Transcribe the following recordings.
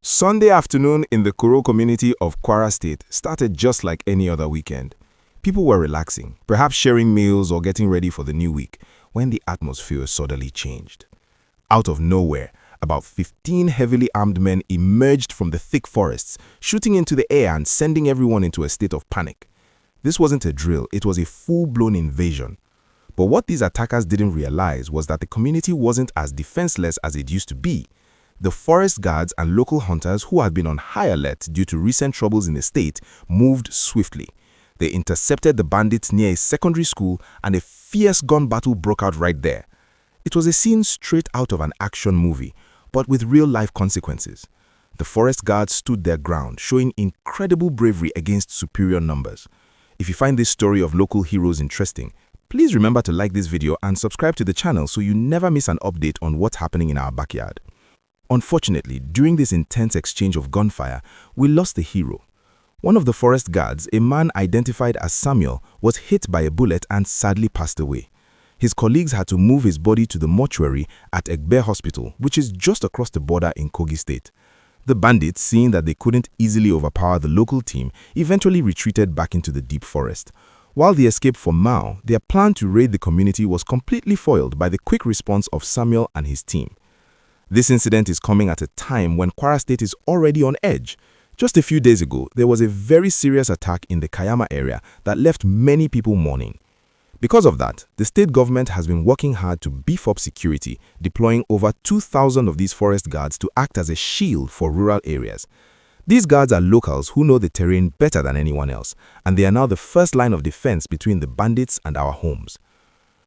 Sunday afternoon in the Kuro community of Kwara State started just like any other weekend. People were relaxing, perhaps sharing meals or getting ready for the new week, when the atmosphere suddenly changed. Out of nowhere, about 15 heavily armed men emerged from the thick forests, shooting into the air and sending everyone into a state of panic. This wasn't a drill, it was a full-blown invasion. But what these attackers didn't realize was that the community wasn't as defenseless as it used to be. The forest guards and local hunters who had been on high alert due to recent troubles in the state moved swiftly. They intercepted the bandits near a secondary school and a fierce gun battle broke out right there. It was a scene straight out of an action movie, but with real-life consequences. The forest guards stood their ground, showing incredible bravery against superior numbers. If you find this story of local heroes interesting, please remember to like this video and subscribe to the channel so you never miss an update on what's happening in our backyard. Unfortunately, during this intense exchange of gunfire, we lost a hero. One of the forest guards, a man identified as Samuel, was hit by a bullet and sadly passed away. His colleagues had to move his body to the mortuary at Egbe Hospital, which is just across the border in Kogi State. The bandits, seeing that they couldn't easily overpower the local team, eventually retreated back into the deep forest. While they escaped for Mao, their plan to raid the community was completely foiled by the quick response of Samuel and his team. This incident is coming at a time when Kwara State is already on edge. Just a few days ago, there was a very serious attack in the Kayama area that left many people mourning. Because of that, the state government has been working hard to beef up security, deploying over 2,000 of these forest guards to act as a shield for rural areas. These guards are locals who know the terrain better than anyone else, and they are now the first line of defense between the bandits and our homes.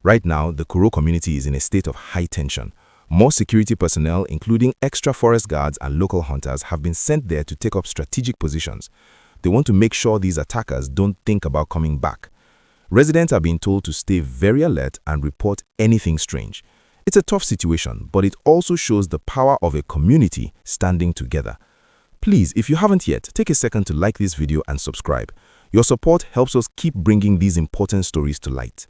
Right now, the Kuro community is in a state of high tension. More security personnel, including extra forest guards and local hunters, have been sent there to take up strategic positions. They want to make sure these attackers don't think about coming back. Residents are being told to stay very alert and report anything strange. It's a tough situation, but it also shows the power of a community standing together. Please, if you haven't yet, take a second to like this video and subscribe. Your support helps us keep bringing these important stories to light.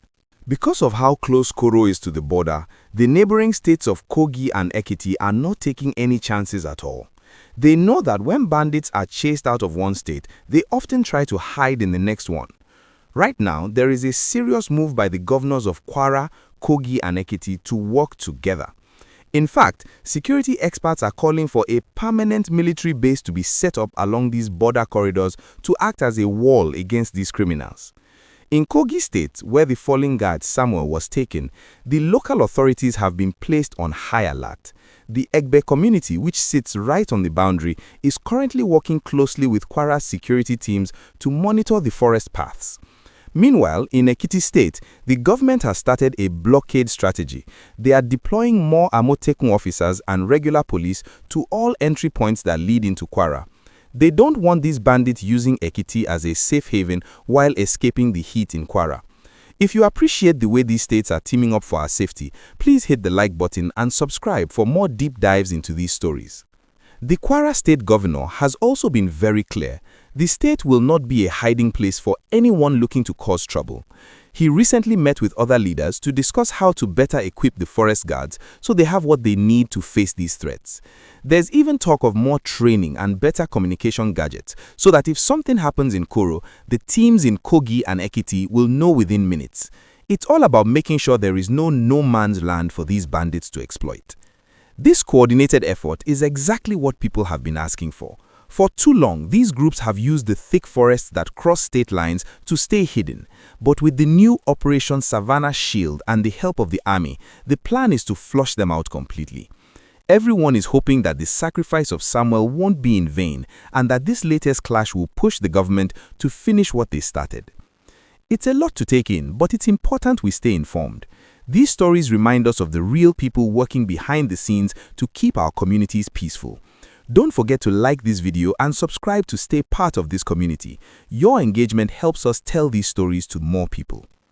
Because of how close Koro is to the border, the neighboring states of Kogi and Ekiti are not taking any chances at all. They know that when bandits are chased out of one state, they often try to hide in the next one. Right now, there is a serious move by the governors of Kwara, Kogi and Ekiti to work together. In fact, security experts are calling for a permanent military base to be set up along these border corridors to act as a wall against these criminals. In Kogi State, where the fallen guard Samuel was taken, the local authorities have been placed on high alert. The Egbe community, which sits right on the boundary, is currently working closely with Kwara's security teams to monitor the forest paths. Meanwhile, in Ekiti State, the government has started a blockade strategy. They are deploying more Amotekun officers and regular police to all entry points that lead into Kwara. They don't want these bandits using Ekiti as a safe haven while escaping the heat in Kwara. If you appreciate the way these states are teaming up for our safety, please hit the like button and subscribe for more deep dives into these stories. The Kwara State Governor has also been very clear. The state will not be a hiding place for anyone looking to cause trouble. He recently met with other leaders to discuss how to better equip the forest guards so they have what they need to face these threats. There's even talk of more training and better communication gadgets so that if something happens in Koro, the teams in Kogi and Ekiti will know within minutes. It's all about making sure there is no man's land for these bandits to exploit. This coordinated effort is exactly what people have been asking for. For too long, these groups have used the thick forests that cross state lines to stay hidden. But with the new Operation Savannah Shield and the help of the army, the plan is to flush them out completely. Everyone is hoping that the sacrifice of Samuel won't be in vain and that this latest clash will push the government to finish what they started. It's a lot to take in, but it's important we stay informed. These stories remind us of the real people working behind the scenes to keep our communities peaceful. Don't forget to like this video and subscribe to stay part of this community. Your engagement helps us tell these stories to more people.